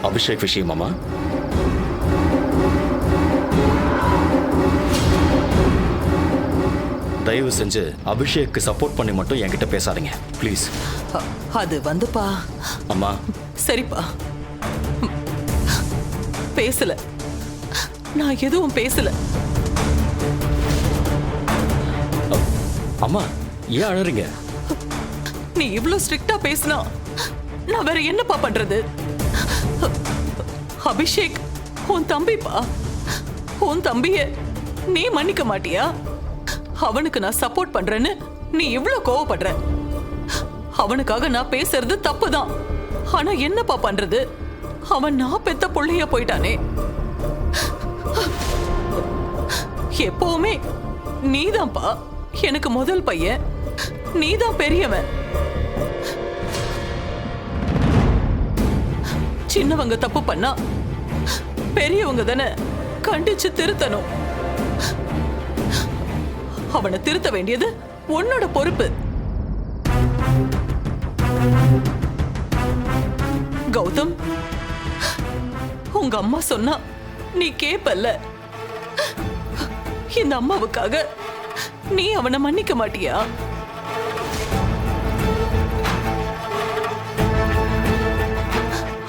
அபிஷேக் விஷயமாமா? தயவு செஞ்சு அபிஷேக்கு சப்போர்ட் பண்ணி மட்டும் என்கிட்ட பேசாதீங்க ப்ளீஸ். அது வந்துப்பா. அம்மா. சரிப்பா, பேசல, நான் எதுவும் பேசல. அம்மா ஏன் அழறீங்க? நீ இவ்ளோ ஸ்ட்ரிக்ட்டா பேசினா நான் வேற என்னப்பா பண்றது? அபிஷேக் உன் தம்பிப்பா. உன் தம்பிய நீ மன்னிக்க மாட்டியா? அவனுக்கு நான் சப்போர்ட் பண்றேன்னு நீ இவ்ளோ கோவப்படுற. அவனுக்காக நான் பேசுறது தப்புதான். ஆனா என்னப்பா பண்றது? அவன் நான் பெத்த புள்ளையா போயிட்டானே. எப்பவுமே நீதான்ப்பா எனக்கு முதல் பையன், நீதான் பெரியவன். சின்னவங்க தப்பு பண்ணா பெரியவங்க தானே கண்டிச்சு திருத்தணும். அவனை திருத்த வேண்டியது உன்னோட பொறுப்பு. கௌதம், உங்க அம்மா சொன்னா நீ கேப்பல்ல. இந்த அம்மாவுக்காக நீ அவனை மன்னிக்க மாட்டியா?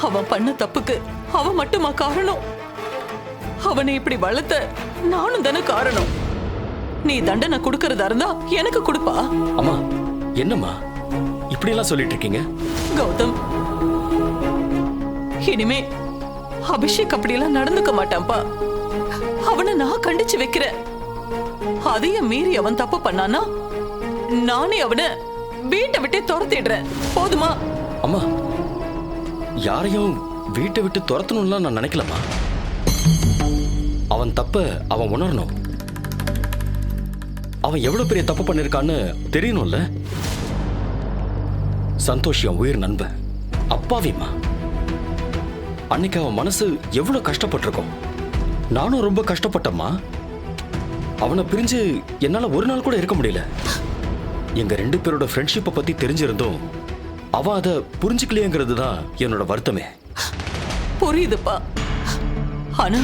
அவன் பண்ண தப்புக்கு அவன் மட்டுமா காரணம்? அவனை இப்படி வளர்த்த நானும் தானே காரணம். நீ தண்டனை கொடுக்கறதா இருந்தா எனக்கு கொடுப்பா. அம்மா என்னம்மா இப்படி எல்லாம் சொல்லிட்டு இருக்கீங்க? கௌதம், இனிமே அபிஷேக் அப்படியெல்லாம் நடந்துக்க மாட்டான்பா. அவனை நான் கண்டிச்சு வைக்கிறேன். அதையும் மீறி அவன் தப்பு பண்ணானா நானே அவனை வீட்டை விட்டே துரத்திடுறேன். போதுமா? அம்மா யாரையும் வீட்டை விட்டு துரத்தணும்லாம் நான் நினைக்கலம்மா. அவன் தப்ப அவன் உணரணும். அவன் எவ்வளவு பெரிய தப்பு பண்ணிருக்கான்னு தெரியணும்ல. சந்தோஷ் என் உயிர் நண்பன், அப்பாவிம்மா. அன்னைக்கு அவன் மனசு எவ்வளவு கஷ்டப்பட்டிருக்கும். நானும் ரொம்ப கஷ்டப்பட்டம்மா. அவனை பிரிஞ்சு என்னால ஒரு நாள் கூட இருக்க முடியல. எங்க 2 பேரோட ஃப்ரெண்ட்ஷிப்பை பத்தி தெரிஞ்சிருந்தும் அவன் அதை புரிஞ்சுக்கலையேங்கிறது தான் என்னோட வருத்தமே. புரியுதுப்பா. ஆனா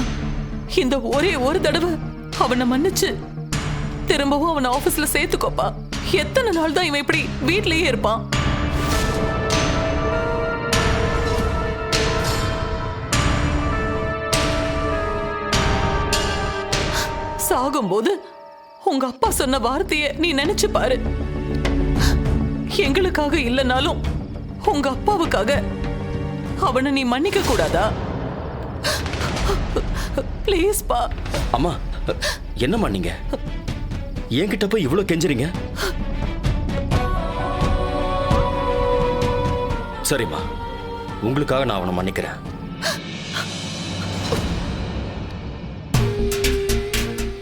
இந்த ஒரே ஒரு தடவை அவனை மன்னிச்சு திரும்பவும் அவன் ஆபீஸ்ல சேர்த்துக்கோப்பா. எத்தனை நாள் தான் இவன் இப்படி வீட்லயே இருப்பான்? சாகும்போது உங்க அப்பா சொன்ன வார்த்தையை நீ நினைச்சு பாரு. எங்களுக்காக இல்லைனாலும் உங்க அப்பாவுக்காக அவனை நீ மன்னிக்க கூடாதா? ப்ளீஸ் பா. அம்மா என்னம்மா நீங்க என்கிட்ட போய் இவ்வளவு கெஞ்சுறீங்க? சரிம்மா, உங்களுக்காக நான் அவனை மன்னிக்கிறேன்.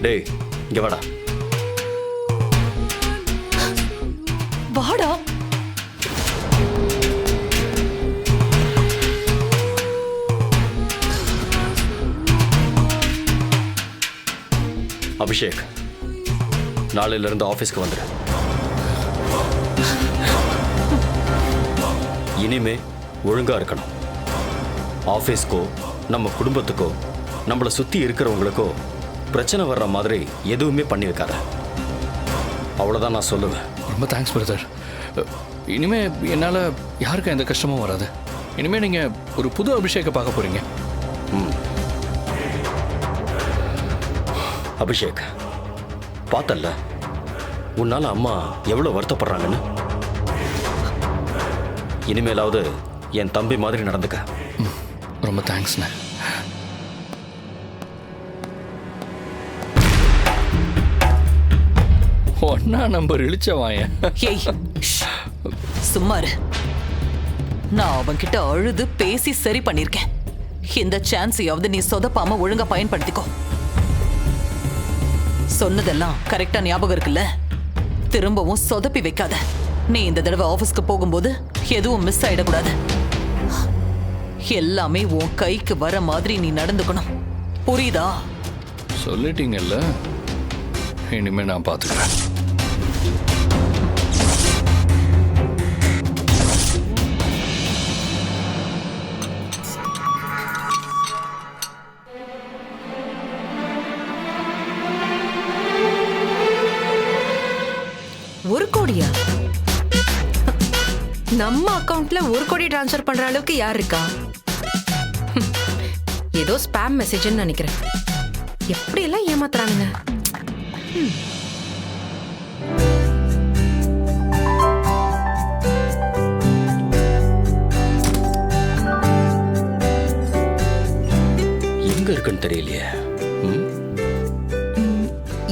டேய் இங்க வாடா. வாடா. அபிஷேக், நாளையில இருந்து ஆபீஸ்க்கு வந்துடு. இனிமே ஒழுங்கா இருக்கணும். ஆபீஸ்க்கோ நம்ம குடும்பத்துக்கோ நம்மளை சுத்தி இருக்கிறவங்களுக்கோ பிரச்சனை வர்ற மாதிரி எதுவுமே பண்ணி வைக்காத. அவ்வளவுதான் நான் சொல்லுவேன். ரொம்ப தேங்க்ஸ் பிரதர். இனிமே என்னால் யாருக்கும் எந்த கஷ்டமும் வராது. இனிமே நீங்க ஒரு புது அபிஷேக்கை பார்க்க போறீங்க. அபிஷேக், பார்த்தல்ல உன்னால அம்மா எவ்வளவு வருத்தப்படுறாங்கன்னு. இனிமேலாவது என் தம்பி மாதிரி நடந்துக்க. ரொம்ப தேங்க்ஸ்ண்ணே. ஒன்னா நம்பர் இழிச்சவாயன். ஏய் சும்மா இரு. நான் அவன்கிட்ட அழுது பேசி சரி பண்ணிருக்கேன். இந்த சான்ஸையாவது நீ சொதப்பாம ஒழுங்கா பயன்படுத்திக்கோ. சொன்னதெல்லாம் கரெக்டா ஞாபகம் இருக்குல்ல? திரும்பவும் சொதப்பி வைக்காத. நீ இந்த தடவை ஆபீஸ்க்கு போகும்போது எதுவும் மிஸ் ஆயிடக்கூடாது. எல்லாமே உன் கைக்கு வர மாதிரி நீ நடந்துக்கணும். புரியுதா? சொல்லிட்டீங்கல்ல, இனிமே நான் பாத்துக்கிறேன். 1 கோடியா? நம்ம அக்கவுண்ட்ல 1 கோடி டிரான்ஸ்ஃபர் பண்ற அளவுக்கு யார் இருக்கா? ஏதோ ஸ்பாம் மெசேஜ்னு நினைக்கிறேன். எப்படி எல்லாம் ஏமாத்துறானுங்க. எங்க இருக்குன்னு தெரியலையே.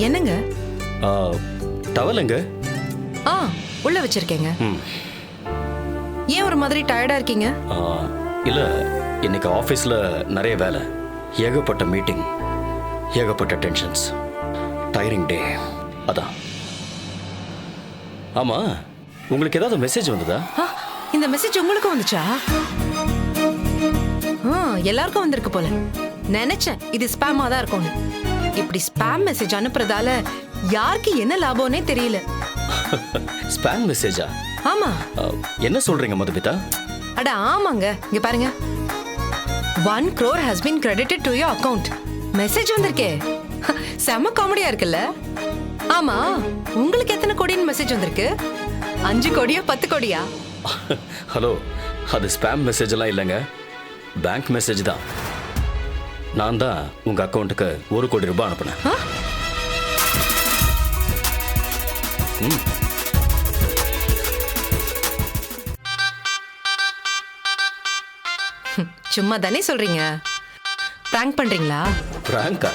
என்னங்க? டவலுங்க. உள்ள வச்சிருக்கேங்க. ம். ஏன் ஒரு மாதிரி டயர்டா இருக்கீங்க? இல்ல, இன்னைக்கு ஆஃபீஸில் நிறைய வேலை, ஏகப்பட்ட மீட்டிங், ஏகப்பட்ட டென்ஷன்ஸ், டயரிங் டே, அதான். ஆமா, உங்களுக்கு ஏதாவது மெசேஜ் வந்ததா? இந்த மெசேஜ் உங்களுக்கு வந்துச்சா? எல்லாருக்கும் வந்திருக்கு போல. நினைச்சேன் இது ஸ்பாமா தான் இருக்கும்னு. இப்படி ஸ்பாம் மெசேஜ் அனுப்புறதால யாருக்கு என்ன லாபம்னே தெரியல. ஸ்பாம் மெசேஜா? ஆமா. என்ன சொல்றீங்க மதுமிதா? அட ஆமாங்க, இங்க பாருங்க. 1 crore has been credited to your account. Message வந்திருக்கே. செம காமெடியா இருக்குல்ல? ஆமா, உங்களுக்கு எத்தனை கோடின்னு மெசேஜ் வந்திருக்கு? 5 கோடியா 10 கோடியா? ஹலோ, அது ஸ்பாம் மெசேஜ் எல்லாம் இல்லைங்க, பேங்க் மெசேஜ் தான். நான் தான் உங்க அக்கௌண்ட்டுக்கு 1 கோடி ரூபாய் அனுப்புனேன். சும்மா தானே சொல்றீங்க. பிராங்க் பண்றீங்களா? பிராங்கா?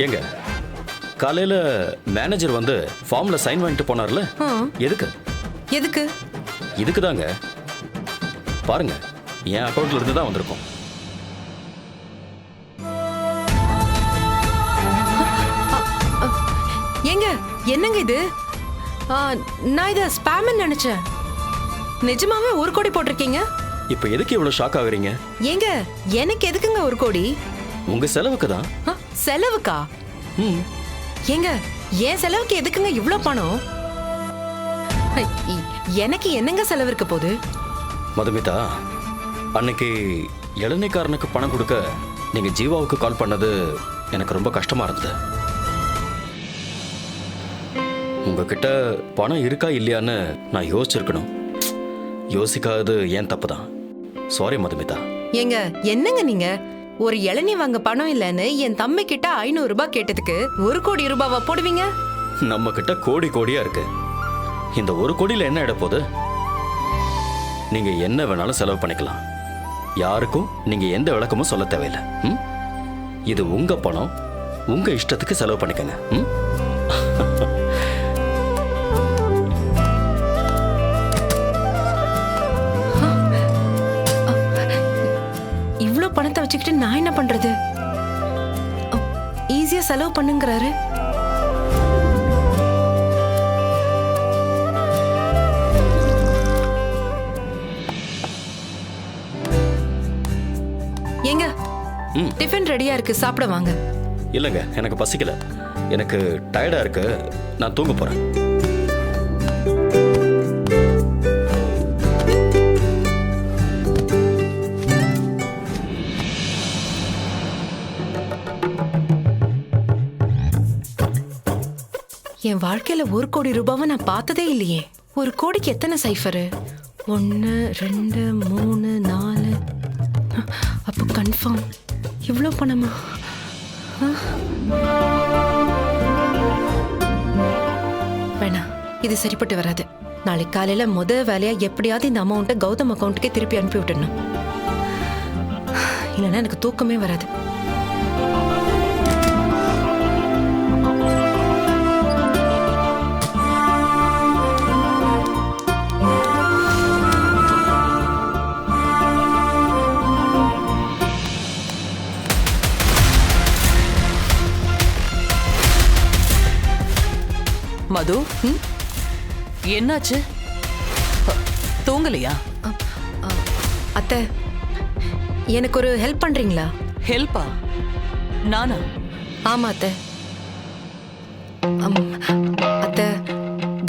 ஏங்க, காலையில மேனேஜர் வந்து ஃபார்ம்ல சைன் வாங்கிட்டு போனார்ல, எதுக்கு? எதுக்கு? இதுக்கு தாங்க. பாருங்க, என் அக்கௌண்ட்ல இருந்து தான் வந்திருக்கும். ஏங்க, என்னங்க இது? நான் இத ஸ்பாம் நினைச்சேன். நிஜமாவே 1 கோடி போட்டிருக்கீங்க. இப்ப எதுக்கு இவ்வளவு ஷாக் ஆகுறீங்க? ஏங்க, எனக்கு எதுக்குங்க 1 கோடி? உங்க செலவுக்கு தான். செலவுக்கா? ஏங்க, என் செலவுக்கு எதுக்குங்க இவ்ளோ பணம்? எனக்கு என்னங்க செலவு இருக்க போகுது? மதுமிதா, அன்னைக்கு இளநீக்காரனுக்கு பணம் கொடுக்க நீங்க ஜீவாவுக்கு கால் பண்ணது எனக்கு ரொம்ப கஷ்டமா இருந்தது. உங்ககிட்ட பணம் இருக்கா இல்லையான்னு நான் யோசிச்சிருக்கணும். யோசிக்காதது ஏன் தப்பு தான். சாரி மதுமிதா. ஏங்க, என்னங்க நீங்க? ஒரு இளநீ வாங்க பணம் இல்லைன்னு என் தம்பி கிட்ட 500 ரூபாய் கேட்டதுக்கு 1 கோடி ரூபாவா போடுவீங்க? நம்ம கிட்ட கோடி கோடியா இருக்கு. இந்த 1 கோடியில என்ன இட போகுது? நீங்க என்ன வேணாலும் செலவு பண்ணிக்கலாம். யாருக்கும் நீங்க எந்த விளக்கமும் சொல்ல தேவையில்லை. இது உங்க பணம், உங்க இஷ்டத்துக்கு செலவு பண்ணிக்கங்க. இவ்ளோ பணத்தை வச்சுக்கிட்டு நான் என்ன பண்றது? ஈஸியா செலவு பண்ணுங்கறாரு. ஏங்க, டிஃபன் ரெடியா இருக்கு, சாப்பிட வாங்க. இல்லைங்க, எனக்கு பசிக்கல. எனக்கு டயர்டா இருக்கு, நான் தூங்க போறேன். என் வாழ்க்கையில 1 கோடி ரூபாவை நான் பார்த்ததே இல்லையே. 1 கோடிக்கு எத்தனை சைஃபரு? 1 2 3 4. அப்போ கன்ஃபார்ம் இவ்வளோ பணமா? வேணாம், இது சரிப்பட்டு வராது. நாளைக்கு காலையில வேலையா எப்படியாவது இந்த அமௌண்ட்டை கௌதம் அக்கௌண்ட்டுக்கே திருப்பி அனுப்பி விட்டுடணும். இல்லைன்னா எனக்கு தூக்கமே வராது. மது, என்னாச்சு? தூங்கலையா? அத்தை, எனக்கு ஒரு ஹெல்ப் பண்றீங்களா? ஹெல்ப்பா? நானா? ஆமா அத்தை. அத்தை,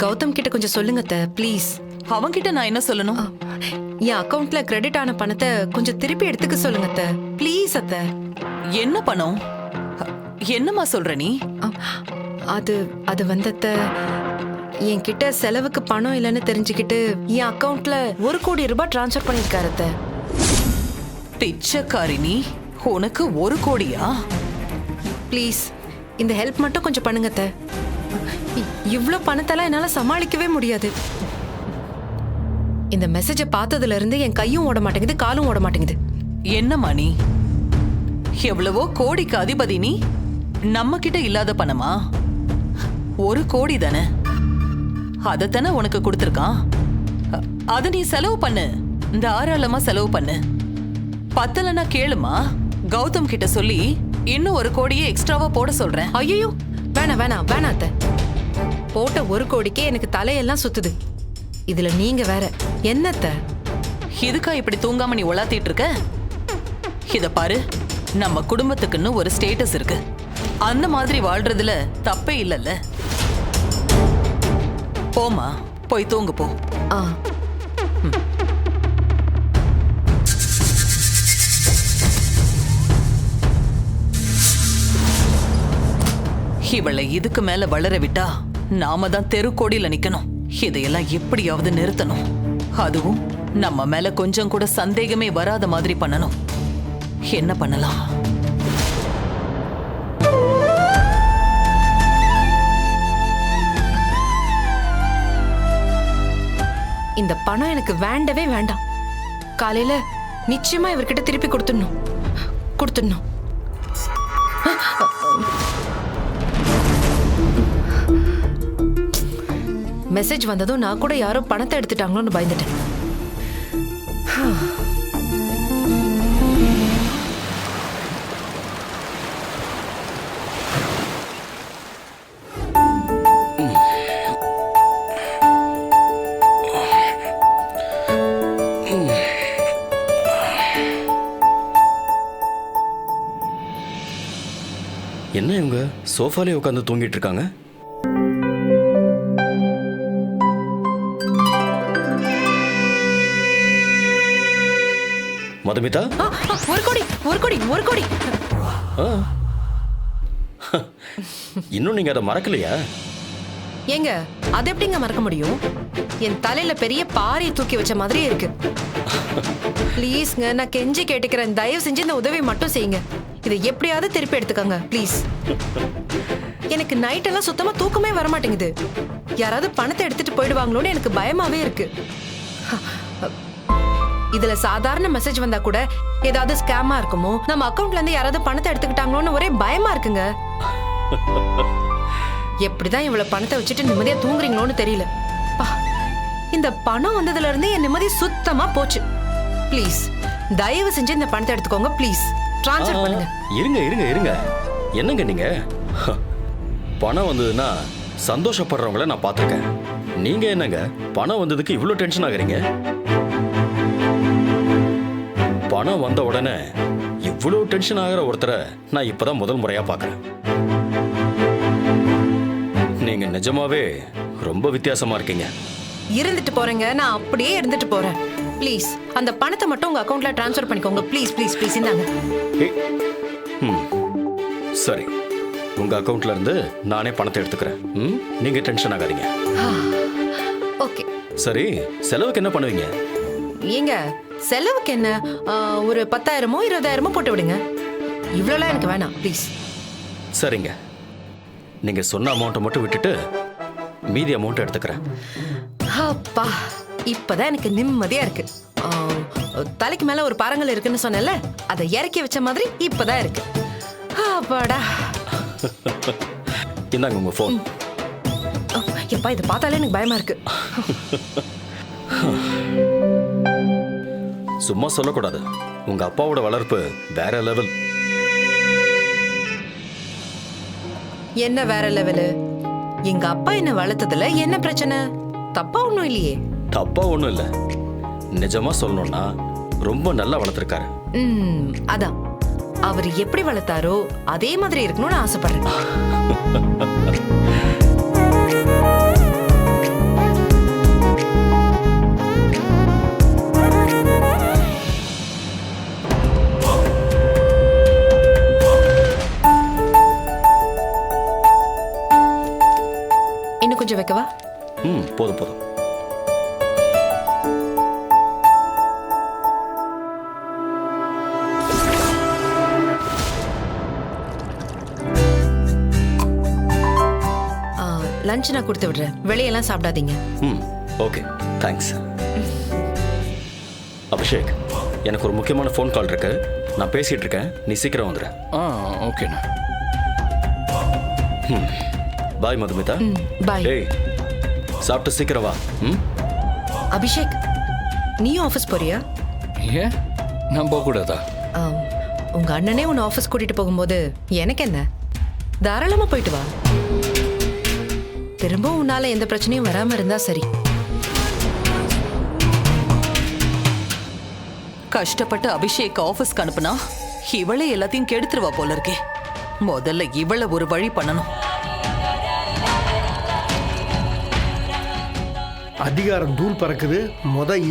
கௌதம் கிட்ட கொஞ்சம் சொல்லுங்க அத்தை, ப்ளீஸ். அவன்கிட்ட நான் என்ன சொல்லணும்? என் அக்கவுண்ட்ல கிரெடிட் ஆன பணத்தை கொஞ்சம் திருப்பி எடுத்துக்க சொல்லுங்க அத்தை, ப்ளீஸ் அத்தை. என்ன பணம்? என்னம்மா சொல்ற நீ? அது வந்து அத்தை, என்கிட்ட செலவுக்கு பணம் இல்லைன்னு தெரிஞ்சுக்கிட்டு என் அக்கவுண்ட்ல 1 கோடி ரூபாய் டிரான்ஸ்ஃபர் பண்ணிருக்காரு அத்தை. பிச்சைக்காரி நீ, உனக்கு 1 கோடியா? ப்ளீஸ் இந்த ஹெல்ப் மட்டும் கொஞ்சம் பண்ணுங்க அத்தை. இவ்ளோ பணத்தெல்லாம் என்னால சமாளிக்கவே முடியாது. இந்த மெசேஜை பார்த்ததுல இருந்து என் கையும் ஓட மாட்டேங்குது, காலும் ஓட மாட்டேங்குது. என்னம்மா நீ? எவ்வளவோ கோடிக்கு அதிபதி நீ, நம்ம கிட்ட இல்லாத பணமா? 1 கோடி தானே, அதத்தானே உனக்கு கொடுத்துருக்கான். அத நீ செலவு பண்ணு, தாராளமா செலவு பண்ணு. பத்தலன்னா கேளுமா, கௌதம் கிட்ட சொல்லி இன்னும் 1 கோடியே எக்ஸ்ட்ராவா போட சொல்றேன். ஐயோ வேணாம் வேணாம் வேணாம் அத்தை. போட்ட 1 கோடிக்கே எனக்கு தலையெல்லாம் சுத்துது. இதுல நீங்க வேற என்னத்த? இதுக்கா இப்படி தூங்காம நீ உலாத்திட்டு இருக்க? இத பாரு, நம்ம குடும்பத்துக்குன்னு ஒரு ஸ்டேட்டஸ் இருக்கு. அந்த மாதிரி வாழ்றதுல தப்பே இல்லல்ல. போமா, போய் தூங்கு போ. ஆ இவளை இதுக்கு மேல வளர விட்டா நாம தான் தெருக்கோடியில நிக்கணும். இதையெல்லாம் எப்படியாவது நிறுத்தணும். அதுவும் நம்ம மேல கொஞ்சம் கூட சந்தேகமே வராத மாதிரி பண்ணணும். என்ன பண்ணலாம்? இந்த பணம் எனக்கு வேண்டவே வேண்டாம். காலையில நிச்சயமா இவர்கிட்ட திருப்பி கொடுத்துடணும். மெசேஜ் வந்ததும் நான் கூட யாரோ பணத்தை எடுத்துட்டாங்களோன்னு பயந்துட்டேன். என்ன இவங்க சோஃபாலே உட்காந்து தூங்கிட்டு இருக்காங்க? மதுமிதா, 1 கோடி. இன்னும் நீங்க அதை மறக்கலையா? ஏங்க அது எப்படிங்க மறக்க முடியும்? என் தலையில பெரிய பாறை தூக்கி வச்ச மாதிரியே இருக்கு. ப்ளீஸ்ங்க, நான் கெஞ்சி கேட்டுக்கிறேன், தயவு செஞ்சு இந்த உதவி மட்டும் செய்யுங்க. இதை எப்படியாவது திருப்பி எடுத்துக்கங்க ப்ளீஸ். எனக்கு நைட் எல்லாம் சுத்தமா தூக்கமே வர மாட்டேங்குது. யாராவது பணத்தை எடுத்துட்டு போயிடுவாங்களோன்னு எனக்கு பயமாவே இருக்கு. இதுல சாதாரண மெசேஜ் வந்தா கூட ஏதாவது ஸ்கேமா இருக்குமோ, நம்ம அக்கவுண்ட்ல இருந்து யாராவது பணத்தை எடுத்துக்கிட்டாங்களோன்னு ஒரே பயமா இருக்குங்க. எப்படிதான் இவ்வளவு பணத்தை வச்சுட்டு நிம்மதியா தூங்குறீங்களோன்னு தெரியல. இந்த பணம் வந்ததுல இருந்து என் நிம்மதி சுத்தமா போச்சு. ப்ளீஸ் தயவு செஞ்சு இந்த பணத்தை எடுத்துக்கோங்க ப்ளீஸ். ட்ரான்ஸ்ஃபர் பண்ணுங்க. இருங்க என்னங்க நீங்க? பணம் வந்ததுன்னா சந்தோஷப்படுறவங்கள நான் பார்த்திருக்கேன். நீங்க என்னங்க பணம் வந்ததுக்கு இவ்வளவு டென்ஷன் ஆகுறீங்க? பணம் வந்த உடனே இவ்வளவு டென்ஷன் ஆகிற ஒருத்தரை நான் இப்பதான் முதல் முறையா பார்க்கறேன். நீங்க நிஜமாவே ரொம்ப வித்தியாசமா இருக்கீங்க. இருந்துட்டு போறேங்க, நான் அப்படியே இருந்துட்டு போறேன். ப்ளீஸ் அந்த பணத்தை மட்டும் உங்க அக்கவுண்ட்ல ட்ரான்ஸ்ஃபர் பண்ணிக்கோங்க ப்ளீஸ் ப்ளீஸ் ப்ளீஸ். இந்தாங்க. சரி, உங்க அக்கவுண்ட்ல இருந்து நானே பணத்தை எடுத்துக்கிறேன். நீங்க டென்ஷன் ஆகாதீங்க. ஓகே. சரி, செலவுக்கு என்ன பண்ணுவீங்க? ஏங்க செலவுக்கு என்ன, ஒரு 10,000மோ 20,000மோ போட்டு விடுங்க. இவ்வளோலாம் எனக்கு வேணாம் ப்ளீஸ். சரிங்க, நீங்க சொன்ன அமௌண்ட்டை மட்டும் விட்டுட்டு மீதி அமௌண்ட் எடுத்துக்கிறேன். அப்பா, இப்பதான் எனக்கு நிம்மதியா இருக்கு. தலைக்கு மேல ஒரு பாறங்கள் இருக்குன்னு சொன்னேன்ல, அதை இறக்கி வச்ச மாதிரி இப்பதான் இருக்கு. அப்பாடா. இந்தாங்க உங்க போன். எப்பா, இதை பார்த்தாலே எனக்கு பயமா இருக்கு. சும்மா சொல்லக்கூடாது. உங்க அப்பாவோட வளர்ப்பு வேற லெவல். என்ன வேற லெவலு? எங்க அப்பா என்ன வளர்த்ததுல என்ன பிரச்சனை? தப்பா ஒண்ணும் இல்லையே. தப்பா ஒண்ணும் இல்ல. நிஜமா சொல்லணும்னா ரொம்ப நல்லா வளர்த்திருக்காரு. அதான் அவர் எப்படி வளர்த்தாரோ அதே மாதிரி இருக்கணும்னு ஆசைப்படுறேன். இன்னும் கொஞ்சம் வைக்கவா? போதும் போதும். லஞ்ச் நான் கொடுத்து விடுறேன், வெளியெல்லாம் சாப்பிடாதீங்க. Okay, thanks. அபிஷேக், எனக்கு ஒரு முக்கியமான ஃபோன் கால் இருக்கு, நான் பேசிட்டு இருக்கேன், நீ சீக்கிரம் வந்துடு. ஓகேண்ணா. பாய் மதுமிதா. பாய். ஏய், சாப்பிட்டு சீக்கிரம் வா. அபிஷேக், நீயும் ஆஃபீஸ் போறியா? ஏன் நான் போகக்கூடாதா? உங்க அண்ணனே உன்னை ஆஃபீஸ் கூட்டிட்டு போகும்போது எனக்கு என்ன, தாராளமா போயிட்டு வா. திரும்ப உன்னால எந்த பிரச்சனையும் வராம இருந்தா சரி. கஷ்டப்பட்டு அபிஷேக் ஆபீஸ்க்கு அனுப்புனா இவளே எல்லாத்தையும் கெடுத்துருவா போல இருக்கே. முதல்ல இவளை ஒரு வழி பண்ணணும். அதிகாரம் தூள் பறக்குது,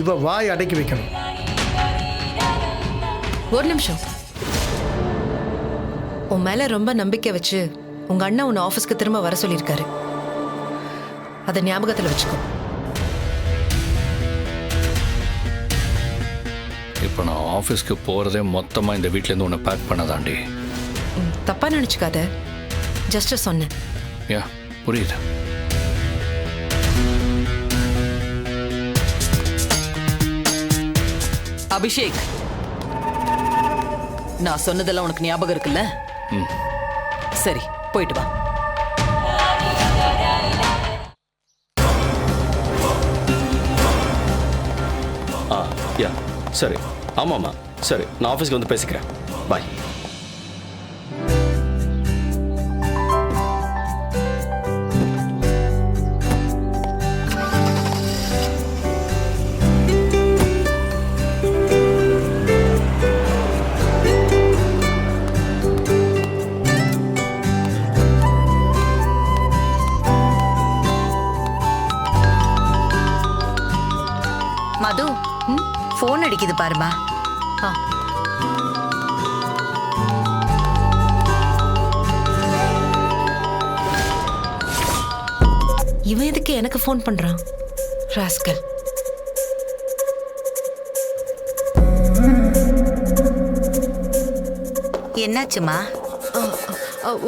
இவ வாய் அடக்கி வைக்கணும். ஒரு நிமிஷம். உன் மேல ரொம்ப நம்பிக்கை வச்சு உங்க அண்ணன் உன்னை ஆபீஸ்க்கு திரும்ப வர சொல்லியிருக்காரு, அதை ஞாபகத்துல வச்சுக்கோ. இப்போ நான் ஆஃபீஸ்க்கு போகிறதே மொத்தமாக இந்த வீட்டிலேருந்து உன்னை பேக் பண்ணதாண்டி. தப்பா நினைச்சுக்காத, ஜஸ்ட் சொன்னேன். யா, புரியுது. அபிஷேக், நான் சொன்னதெல்லாம் உனக்கு ஞாபகம் இருக்குல்ல? சரி, போயிட்டு வா. யா, சரி. ஆமாம்மா, சரி, நான் ஆஃபீஸ்க்கு வந்து பேசிக்கிறேன். பாய். மது, போன் அடிக்குது பாருமா. இவன் எதுக்கு எனக்கு ஃபோன் பண்றான்? ராஸ்கல். என்னாச்சுமா?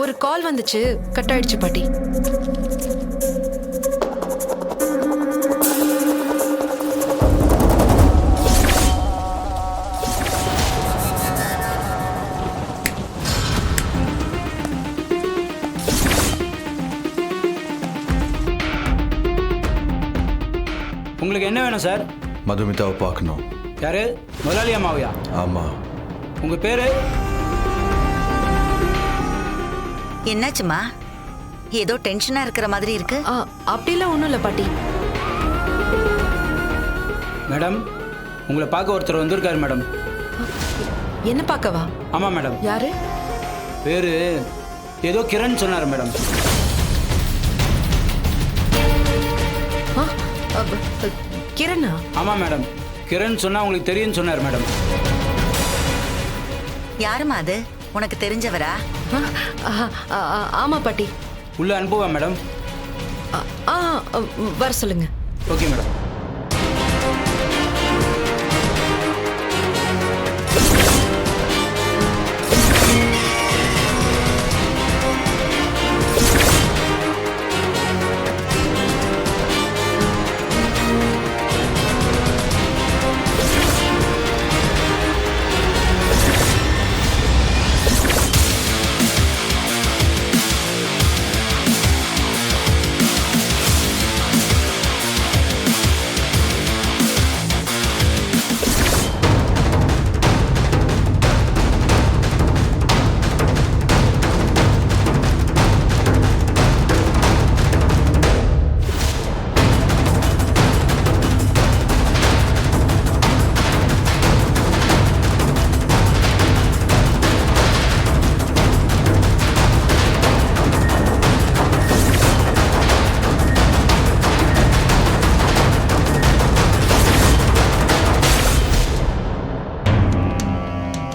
ஒரு கால் வந்துச்சு, கட் ஆயிடுச்சு பாட்டி. உங்களுக்கு என்ன வேணும் சார்? மதுமிதாவை பார்க்கணும். யாரு? முதலாளி அம்மாவையா? ஆமாம். உங்கள் பேர்? என்னாச்சுமா? ஏதோ டென்ஷனா இருக்கிற மாதிரி இருக்கு. அப்படிலாம் ஒன்றும் இல்லை பாட்டி. மேடம், உங்களை பார்க்க ஒருத்தர் வந்திருக்காரு மேடம். என்ன பார்க்கவா? ஆமாம் மேடம். யாரு? பேர் ஏதோ கிரண் சொன்னார் மேடம். கிரணா? ஆமாம் மேடம், கிரண் சொன்னா உங்களுக்கு தெரியும்னு சொன்னார் மேடம். யாருமா அது? உனக்கு தெரிஞ்சவரா? ஆமா பாட்டி. உள்ள அனுப்புவா மேடம்? வர சொல்லுங்க. Okay madam.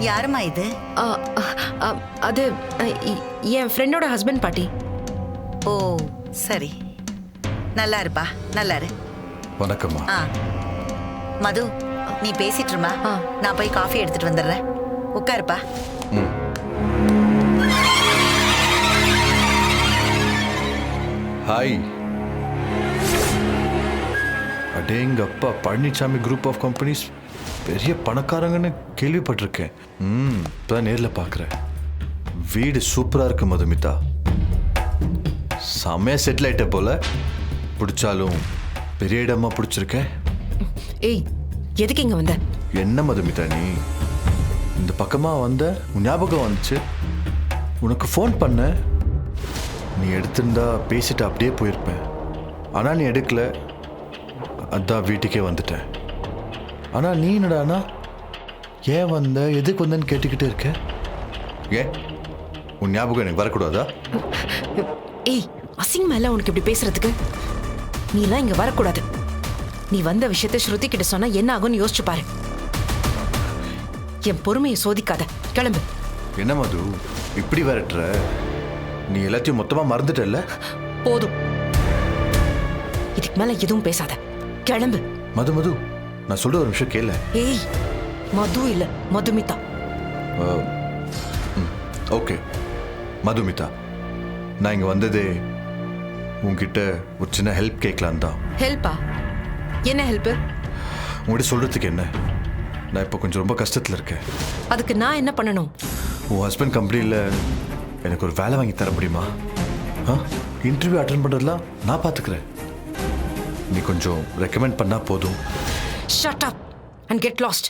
யாருமா இது? அது என் ஃப்ரெண்டோட ஹஸ்பண்ட் பாட்டி. ஓ சரி. நல்லா இருப்பா, நல்லா இரு. வணக்கம்மா. ஆ மது, நீ பேசிட்டு இருமா. ஆ. நான் போய் காஃபி எடுத்துட்டு வந்துடுறேன். உட்காருப்பா. ஹாய். அடேங்கப்பா, பழனிசாமி குரூப் ஆஃப் கம்பெனிஸ் பெரிய பணக்காரங்கன்னு கேள்விப்பட்டிருக்கேன். இப்பதான் நேரில் பார்க்குறேன். வீடு சூப்பராக இருக்கு மதுமிதா. செம்மையா செட்டில் ஆயிட்ட போல. பிடிச்சாலும் பெரிய இடமா பிடிச்சிருக்கேன். ஏய், எதுக்கு இங்க வந்த? என்ன மதுமிதா நீ இந்த பக்கமாக வந்த? உன் ஞாபகம் வந்துச்சு. உனக்கு ஃபோன் பண்ண, நீ எடுத்திருந்தா பேசிட்டு அப்படியே போயிருப்பேன். ஆனால் நீ எடுக்கல, அதான் வீட்டுக்கே வந்துட்டேன். ஆனால் நீ என்னடானா ஏன் வந்த, எதுக்கு வந்தேன்னு கேட்டுக்கிட்டே இருக்க. ஏன் உன் ஞாபகம் எனக்கு வரக்கூடாதா? ஏய், அசிங்கமா இல்ல உனக்கு இப்படி பேசுறதுக்கு? நீ எல்லாம் இங்க வரக்கூடாது. நீ வந்த விஷயத்தை ஸ்ருதி கிட்ட சொன்னா என்ன ஆகும்னு யோசிச்சு பாரு. என் பொறுமையை சோதிக்காத. கிளம்பு. என்ன மது இப்படி விரட்டுற? நீ எல்லாத்தையும் மொத்தமாக மறந்துட்டல்ல? போதும், இதுக்கு மேல எதுவும் பேசாத. கிளம்பு. மது மது, நான் சொல்ற ஒரு நிமிஷம் கேள. ஏய், மது இல்ல மதுமிதா. ஓகே மதுமிதா, நான் இங்கே வந்ததே உங்ககிட்ட ஒரு சின்ன ஹெல்ப் கேட்கலான் தான். ஹெல்ப்பா? என்ன ஹெல்ப்? உங்கள்கிட்ட சொல்கிறதுக்கு என்ன, நான் இப்போ கொஞ்சம் ரொம்ப கஷ்டத்தில் இருக்கேன். அதுக்கு நான் என்ன பண்ணணும்? உன் ஹஸ்பண்ட் கம்பெனியில் எனக்கு ஒரு வேலை வாங்கி தர முடியுமா? இன்டர்வியூ அட்டென்ட் பண்ணுறதுலாம் நான் பார்த்துக்கிறேன். நீ கொஞ்சம் ரெக்கமெண்ட் பண்ணால் போதும். Shut up and get lost.